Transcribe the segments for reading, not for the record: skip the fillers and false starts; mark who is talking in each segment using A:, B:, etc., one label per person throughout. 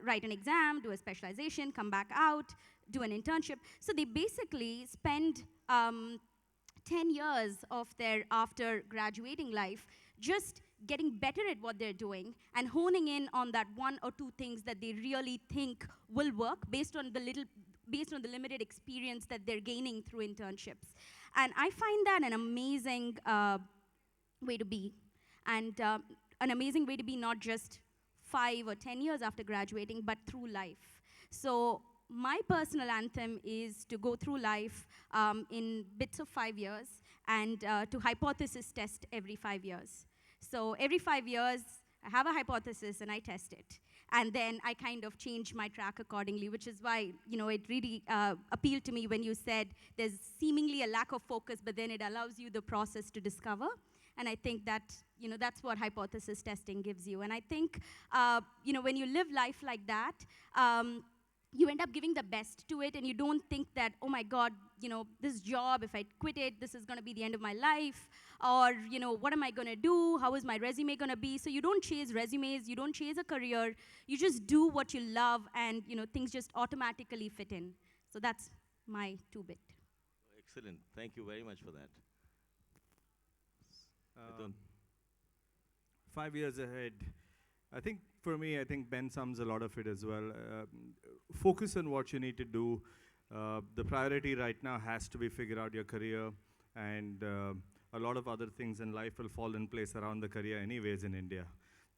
A: write an exam, do a specialization, come back out, do an internship. So they basically spend 10 years of their after graduating life just getting better at what they're doing and honing in on that one or two things that they really think will work based on the limited experience that they're gaining through internships. And I find that an amazing way to be, and an amazing way to be not just 5 or 10 years after graduating, but through life. So my personal anthem is to go through life in bits of 5 years and to hypothesis test every 5 years. So every 5 years, I have a hypothesis and I test it. And then I kind of change my track accordingly, which is why, it really appealed to me when you said there's seemingly a lack of focus, but then it allows you the process to discover. And I think that, that's what hypothesis testing gives you. And I think, when you live life like that, you end up giving the best to it, and you don't think that, oh my God, this job, if I quit it, this is going to be the end of my life, or, what am I going to do? How is my resume going to be? So you don't chase resumes, you don't chase a career, you just do what you love, and, things just automatically fit in. So that's my two-bit.
B: Excellent. Thank you very much for that. Mithun?
C: 5 years ahead. I think for me, I think Ben sums a lot of it as well. Focus on what you need to do. The priority right now has to be figure out your career, and a lot of other things in life will fall in place around the career anyways in India.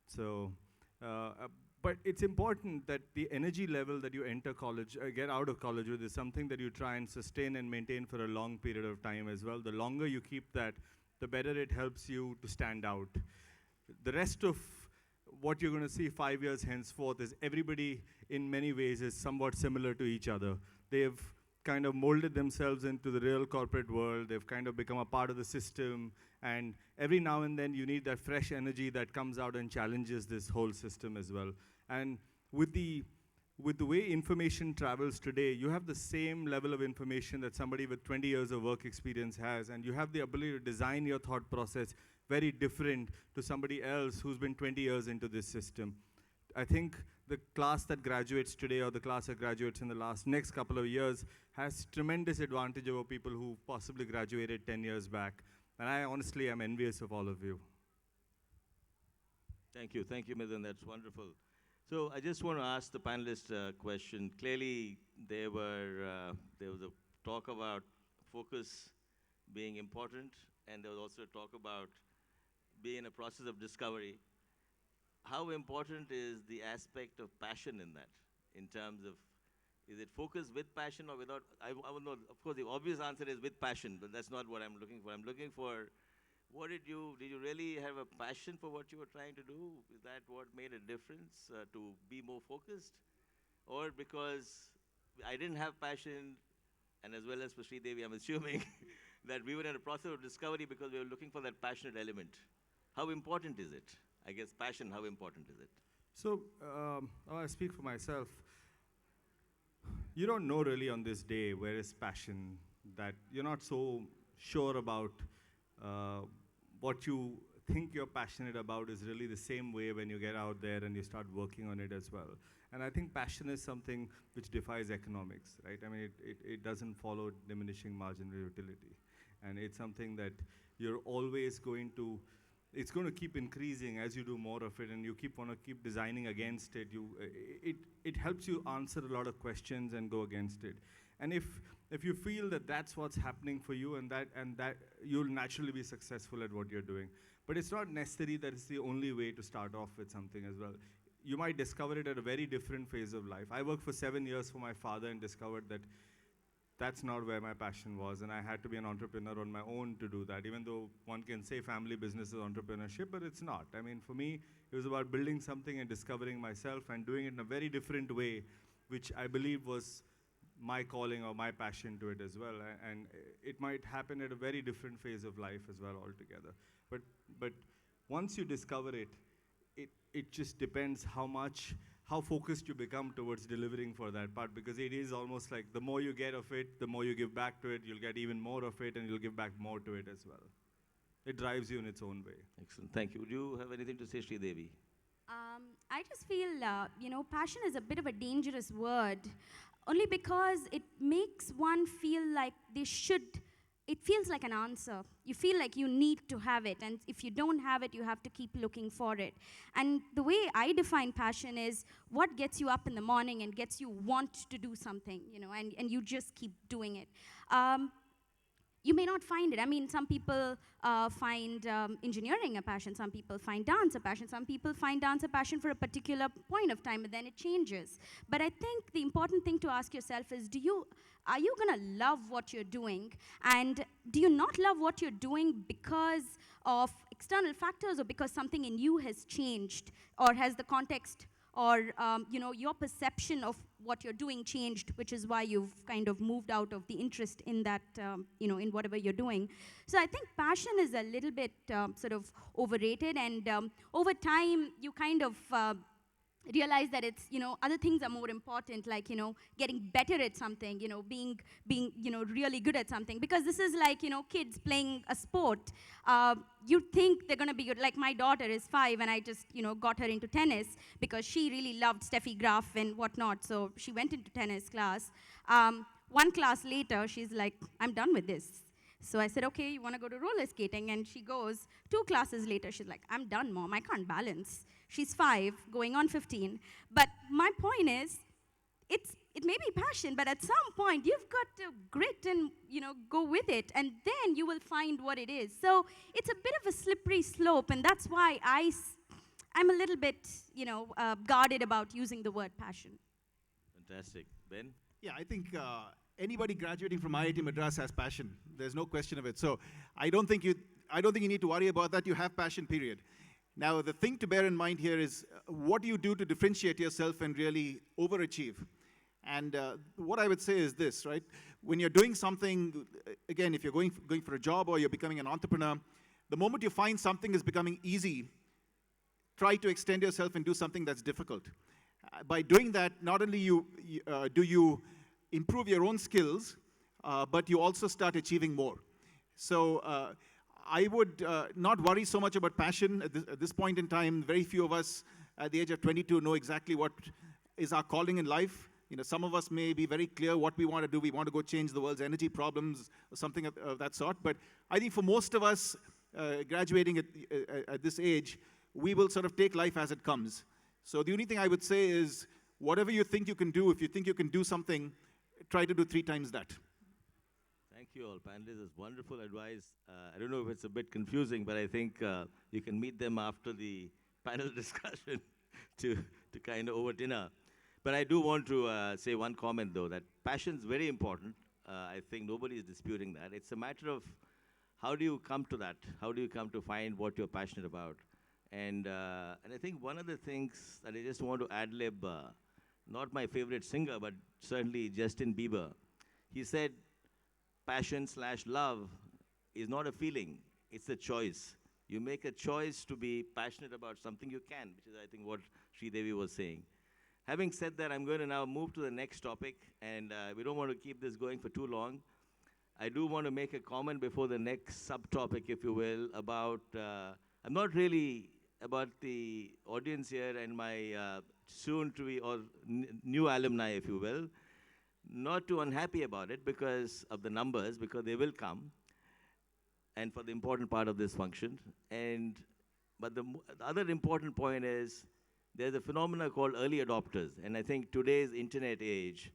C: So, but it's important that the energy level that you enter college, get out of college with is something that you try and sustain and maintain for a long period of time as well. The longer you keep that, the better it helps you to stand out. The rest of what you're going to see 5 years henceforth is everybody in many ways is somewhat similar to each other. They've kind of molded themselves into the real corporate world. They've kind of become a part of the system. And every now and then you need that fresh energy that comes out and challenges this whole system as well. And with the way information travels today, you have the same level of information that somebody with 20 years of work experience has, and you have the ability to design your thought process very different to somebody else who's been 20 years into this system. I think the class that graduates today, or the class that graduates in the next couple of years, has tremendous advantage over people who possibly graduated 10 years back. And I honestly am envious of all of you.
B: Thank you, Mithun. That's wonderful. So I just want to ask the panelists a question. Clearly, there was a talk about focus being important, and there was also a talk about being in a process of discovery. How important is the aspect of passion in that, in terms of, is it focus with passion or without? I would know, of course, the obvious answer is with passion, but that's not what I'm looking for. I'm looking for, did you really have a passion for what you were trying to do? Is that what made a difference, to be more focused? Or because I didn't have passion, and as well as for Sridevi, I'm assuming that we were in a process of discovery because we were looking for that passionate element. How important is it? I guess passion, how important is it?
C: So, I speak for myself. You don't know really on this day where is passion, that you're not so sure about what you think you're passionate about is really the same way when you get out there and you start working on it as well. And I think passion is something which defies economics, right? I mean, it doesn't follow diminishing marginal utility. And it's something that you're always going to, it's going to keep increasing as you do more of it, and you want to keep designing against it. It helps you answer a lot of questions and go against it. And if you feel that that's what's happening for you, and that you'll naturally be successful at what you're doing. But it's not necessary that it's the only way to start off with something as well. You might discover it at a very different phase of life. I worked for 7 years for my father and discovered that that's not where my passion was, and I had to be an entrepreneur on my own to do that, even though one can say family business is entrepreneurship, but it's not. I mean, for me, it was about building something and discovering myself and doing it in a very different way, which I believe was my calling or my passion to it as well. And it might happen at a very different phase of life as well altogether. But once you discover it, it just depends how focused you become towards delivering for that part, because it is almost like the more you get of it, the more you give back to it, you'll get even more of it, and you'll give back more to it as well. It drives you in its own way.
B: Excellent, thank you. Do you have anything to say, Sridevi?
A: I just feel, passion is a bit of a dangerous word, only because it makes one feel like they should. It feels like an answer. You feel like you need to have it, and if you don't have it, you have to keep looking for it. And the way I define passion is what gets you up in the morning and gets you want to do something, and you just keep doing it. You may not find it. I mean, some people find engineering a passion, some people find dance a passion, some people find dance a passion for a particular point of time, but then it changes. But I think the important thing to ask yourself is, are you gonna love what you're doing? And do you not love what you're doing because of external factors, or because something in you has changed, or has the context or your perception of what you're doing changed, which is why you've kind of moved out of the interest in that, in whatever you're doing. So I think passion is a little bit sort of overrated, and over time you kind of realize that it's, other things are more important, like, getting better at something, being really good at something. Because this is like, kids playing a sport. You think they're going to be good. Like, my daughter is 5, and I just, got her into tennis because she really loved Steffi Graf and whatnot. So she went into tennis class. One class later, she's like, I'm done with this. So I said, okay, you want to go to roller skating? And she goes. 2 classes later, she's like, I'm done, Mom. I can't balance. She's 5, going on 15. But my point is, it may be passion, but at some point, you've got to grit and, go with it. And then you will find what it is. So it's a bit of a slippery slope. And that's why I'm a little bit, guarded about using the word passion.
B: Fantastic. Ben?
D: Yeah, I think anybody graduating from IIT Madras has passion. There's no question of it. So I don't think you need to worry about that. You have passion, period. Now, the thing to bear in mind here is what do you do to differentiate yourself and really overachieve? And what I would say is this, right? When you're doing something, again, if you're going for a job or you're becoming an entrepreneur, the moment you find something is becoming easy, try to extend yourself and do something that's difficult. By doing that, not only do you improve your own skills, but you also start achieving more. So I would not worry so much about passion at this point in time. Very few of us at the age of 22 know exactly what is our calling in life. Some of us may be very clear what we want to do. We want to go change the world's energy problems or something of that sort. But I think for most of us graduating at this age, we will sort of take life as it comes. So the only thing I would say is whatever you think you can do, if you think you can do something, try to do 3 times that.
B: Thank you all, panelists. It's wonderful advice. I don't know if it's a bit confusing, but I think you can meet them after the panel discussion to kind of over dinner. But I do want to say one comment, though, that passion is very important. I think nobody is disputing that. It's a matter of how do you come to that? How do you come to find what you're passionate about? And I think one of the things that I just want to ad-lib, not my favorite singer, but certainly Justin Bieber. He said, passion/love is not a feeling, it's a choice. You make a choice to be passionate about something you can, which is, I think, what Sridevi was saying. Having said that, I'm going to now move to the next topic, and we don't want to keep this going for too long. I do want to make a comment before the next subtopic, if you will, about, I'm not really about the audience here and my soon-to-be or new alumni, if you will. Not too unhappy about it because of the numbers, because they will come, and for the important part of this function. But the other important point is there's a phenomenon called early adopters. And I think today's internet age,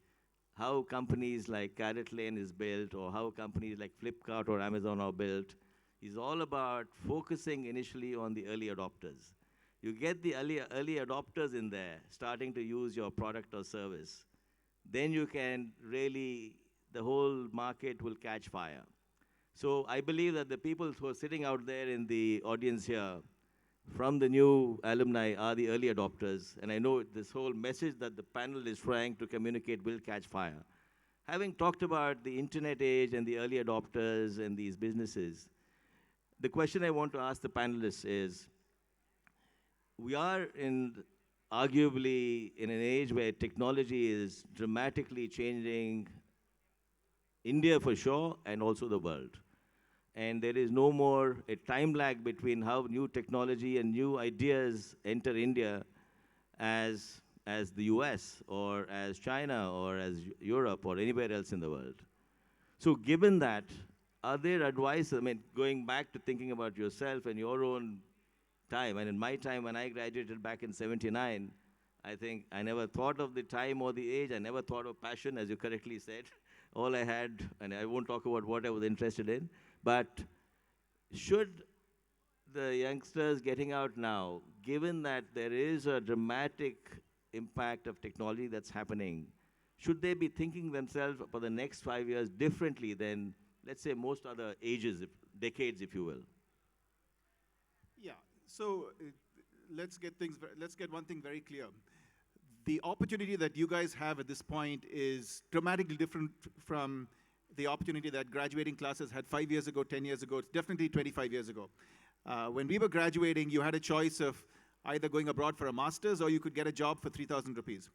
B: how companies like Carrot Lane is built, or how companies like Flipkart or Amazon are built, is all about focusing initially on the early adopters. You get the early adopters in there, starting to use your product or service, then you can really, the whole market will catch fire. So I believe that the people who are sitting out there in the audience here from the new alumni are the early adopters. And I know this whole message that the panel is trying to communicate will catch fire. Having talked about the internet age and the early adopters and these businesses, the question I want to ask the panelists is, we are arguably in an age where technology is dramatically changing India for sure, and also the world. And there is no more a time lag between how new technology and new ideas enter India as the US or as China or as Europe or anywhere else in the world. So given that, are there advice, I mean, going back to thinking about yourself and your own time, and in my time when I graduated back in 79, I think I never thought of the time or the age, I never thought of passion, as you correctly said. All I had, and I won't talk about what I was interested in, but should the youngsters getting out now, given that there is a dramatic impact of technology that's happening, should they be thinking themselves for the next 5 years differently than, let's say, most other ages, decades, if you will?
D: Yeah. So let's get one thing very clear. The opportunity that you guys have at this point is dramatically different from the opportunity that graduating classes had 5 years ago, 10 years ago, definitely 25 years ago. When we were graduating, you had a choice of either going abroad for a master's or you could get a job for 3,000 rupees.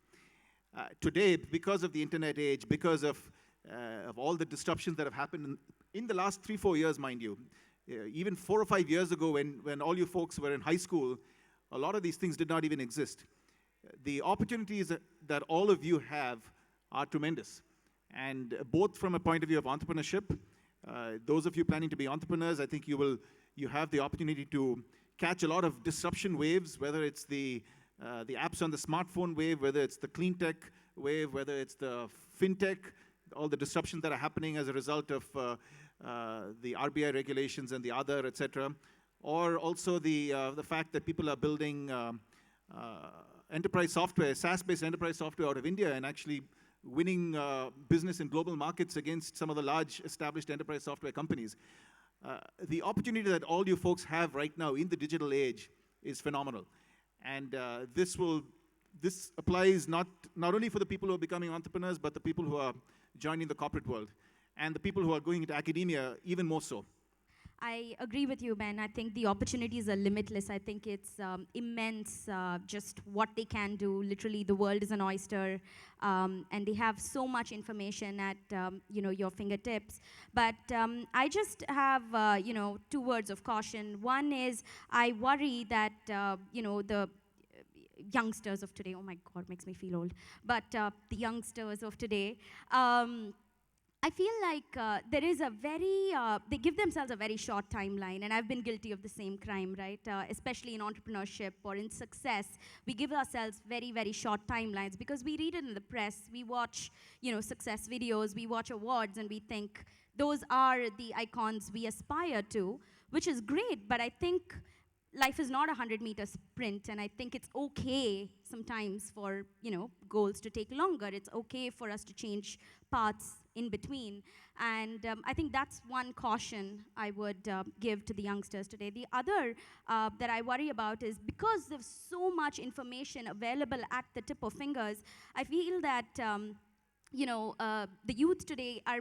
D: Today, because of the internet age, because of all the disruptions that have happened in the last 3-4 years, mind you, even 4 or 5 years ago when all you folks were in high school, a lot of these things did not even exist. The opportunities that all of you have are tremendous. And both from a point of view of entrepreneurship, those of you planning to be entrepreneurs, I think you have the opportunity to catch a lot of disruption waves, whether it's the apps on the smartphone wave, whether it's the clean tech wave, whether it's the fintech, all the disruptions that are happening as a result of the RBI regulations and the other, et cetera, or also the fact that people are building enterprise software, SaaS-based enterprise software out of India and actually winning business in global markets against some of the large established enterprise software companies. The opportunity that all you folks have right now in the digital age is phenomenal. And this applies not only for the people who are becoming entrepreneurs, but the people who are joining the corporate world, and the people who are going into academia even more so.
A: I agree with you, Ben. I think the opportunities are limitless. I think it's immense, just what they can do. Literally, the world is an oyster, and they have so much information at your fingertips. But I just have 2 words of caution. One is I worry that the youngsters of today. Oh my God, makes me feel old. But the youngsters of today. I feel like there is they give themselves a very short timeline, and I've been guilty of the same crime, right? Especially in entrepreneurship or in success, we give ourselves very, very short timelines because we read it in the press, we watch, success videos, we watch awards, and we think those are the icons we aspire to, which is great, but I think life is not a 100-meter sprint, and I think it's okay sometimes for, goals to take longer. It's okay for us to change paths in between. And I think that's one caution I would give to the youngsters today. The other that I worry about is because there's so much information available at the tip of fingers, I feel that the youth today are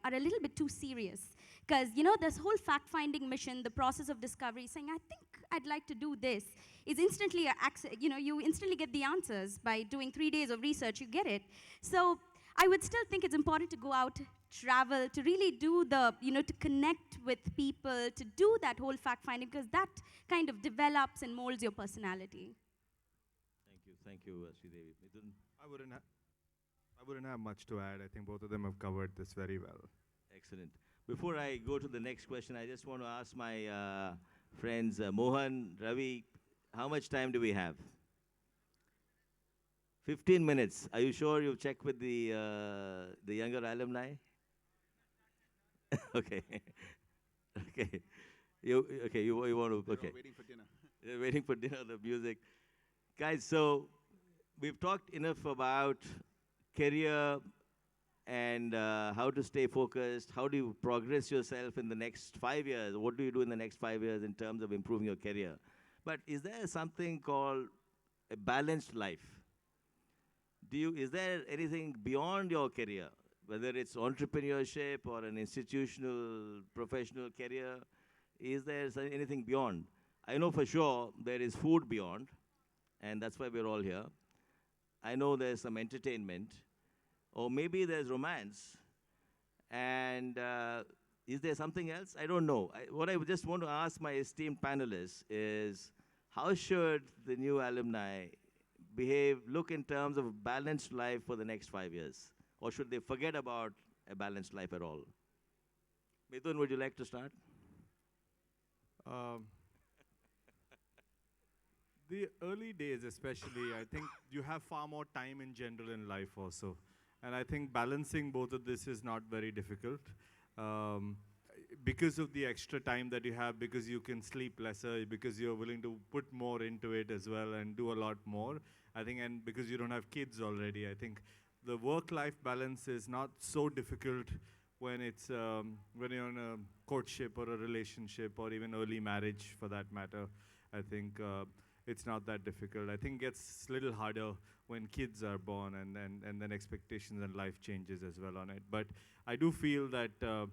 A: are a little bit too serious. Because, this whole fact-finding mission, the process of discovery, saying, I think I'd like to do this, is instantly, you instantly get the answers. By doing 3 days of research, you get it. So I would still think it's important to go out, travel, to really do to connect with people, to do that whole fact-finding, because that kind of develops and molds your personality.
B: Thank you, Sridevi. Mithun?
C: I wouldn't have much to add. I think both of them have covered this very well.
B: Excellent. Before I go to the next question, I just want to ask my friends, Mohan, Ravi, how much time do we have? 15 minutes. Are you sure you've checked with the younger alumni? Okay. Okay. You want to, okay.
D: They're waiting for dinner.
B: They're waiting for dinner, the music. Guys, so we've talked enough about career and how to stay focused. How do you progress yourself in the next 5 years? What do you do in the next 5 years in terms of improving your career? But is there something called a balanced life? Is there anything beyond your career, whether it's entrepreneurship or an institutional, professional career? Is there anything beyond? I know for sure there is food beyond, and that's why we're all here. I know there's some entertainment, or maybe there's romance, and is there something else? I don't know. What I just want to ask my esteemed panelists is, how should the new alumni look in terms of a balanced life for the next 5 years? Or should they forget about a balanced life at all? Mithun, would you like to start?
C: Um, the early days, especially, I think you have far more time in general in life also. And I think balancing both of this is not very difficult. Um, because of the extra time that you have, because you can sleep lesser, because you're willing to put more into it as well and do a lot more, I think, and because you don't have kids already, I think the work-life balance is not so difficult when it's when you're in a courtship or a relationship or even early marriage for that matter. I think it's not that difficult. I think it gets a little harder when kids are born and then expectations and life changes as well on it. But I do feel that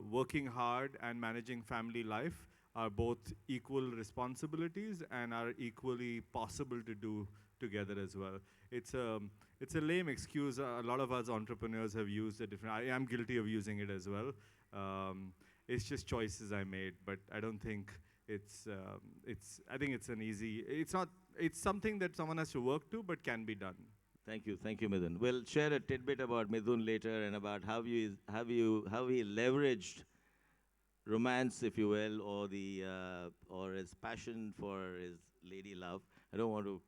C: working hard and managing family life are both equal responsibilities and are equally possible to do together as well. It's a lame excuse. A lot of us entrepreneurs have used a different. I am guilty of using it as well. It's just choices I made, but I don't think it's. I think it's an easy. It's not. It's something that someone has to work to, but can be done.
B: Thank you, Mithun. We'll share a tidbit about Mithun later and about how he leveraged romance, if you will, or his passion for his lady love. I don't want to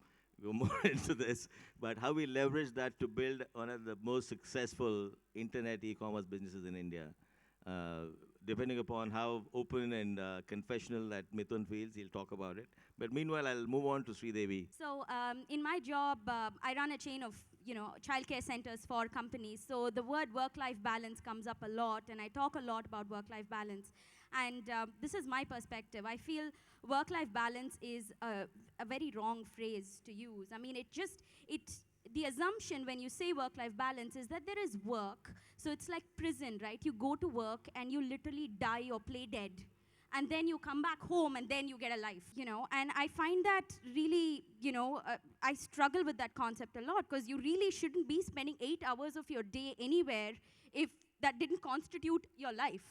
B: go more into this, but how we leveraged that to build one of the most successful internet e-commerce businesses in India. Depending upon how open and confessional that Mithun feels, he'll talk about it. But meanwhile, I'll move on to Sridevi.
A: So in my job, I run a chain of childcare centers for companies. So the word work-life balance comes up a lot, and I talk a lot about work-life balance. And this is my perspective. I feel work-life balance is a very wrong phrase to use. I mean, the assumption when you say work-life balance is that there is work. So it's like prison, right? You go to work and you literally die or play dead. And then you come back home and then you get a life. And I find that really, I struggle with that concept a lot because you really shouldn't be spending 8 hours of your day anywhere if that didn't constitute your life.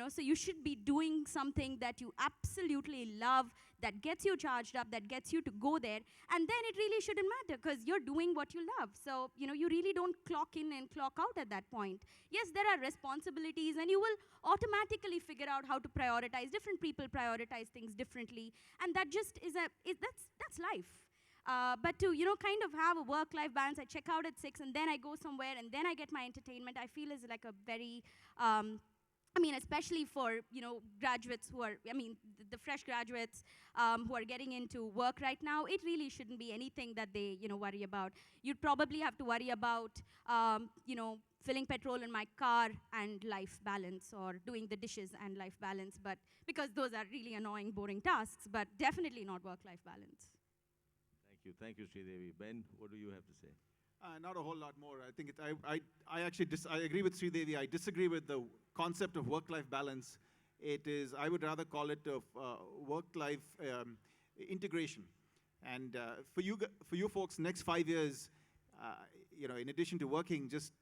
A: So you should be doing something that you absolutely love, that gets you charged up, that gets you to go there, and then it really shouldn't matter because you're doing what you love. So, you really don't clock in and clock out at that point. Yes, there are responsibilities, and you will automatically figure out how to prioritize. Different people prioritize things differently, and that just that's life. But to, kind of have a work-life balance, I check out at 6, and then I go somewhere, and then I get my entertainment, I feel is like a very... especially for, graduates who are, the fresh graduates who are getting into work right now, it really shouldn't be anything that they, worry about. You'd probably have to worry about, filling petrol in my car and life balance, or doing the dishes and life balance, but because those are really annoying, boring tasks, but definitely not work-life balance.
B: Thank you, Sridevi. Ben, what do you have to say?
D: Not a whole lot more. I think I actually I agree with Sridevi. I disagree with the concept of work-life balance. It is, I would rather call it work-life integration. And for you folks, next 5 years, in addition to working, just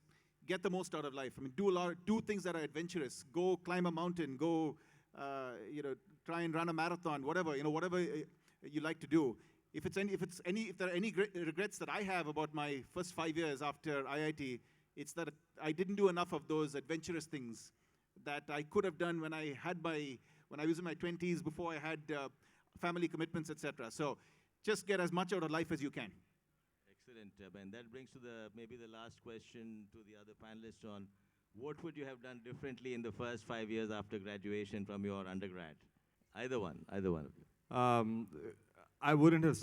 D: get the most out of life. I mean, do things that are adventurous. Go climb a mountain. Go, try and run a marathon. Whatever you like to do. If there are any regrets that I have about my first 5 years after IIT, it's that I didn't do enough of those adventurous things that I could have done when I was in my 20s, before I had family commitments, etc. So just get as much out of life as you can.
B: Excellent, Ben. That brings to maybe the last question to the other panelists on what would you have done differently in the first 5 years after graduation from your undergrad? Either one of you.
C: I wouldn't have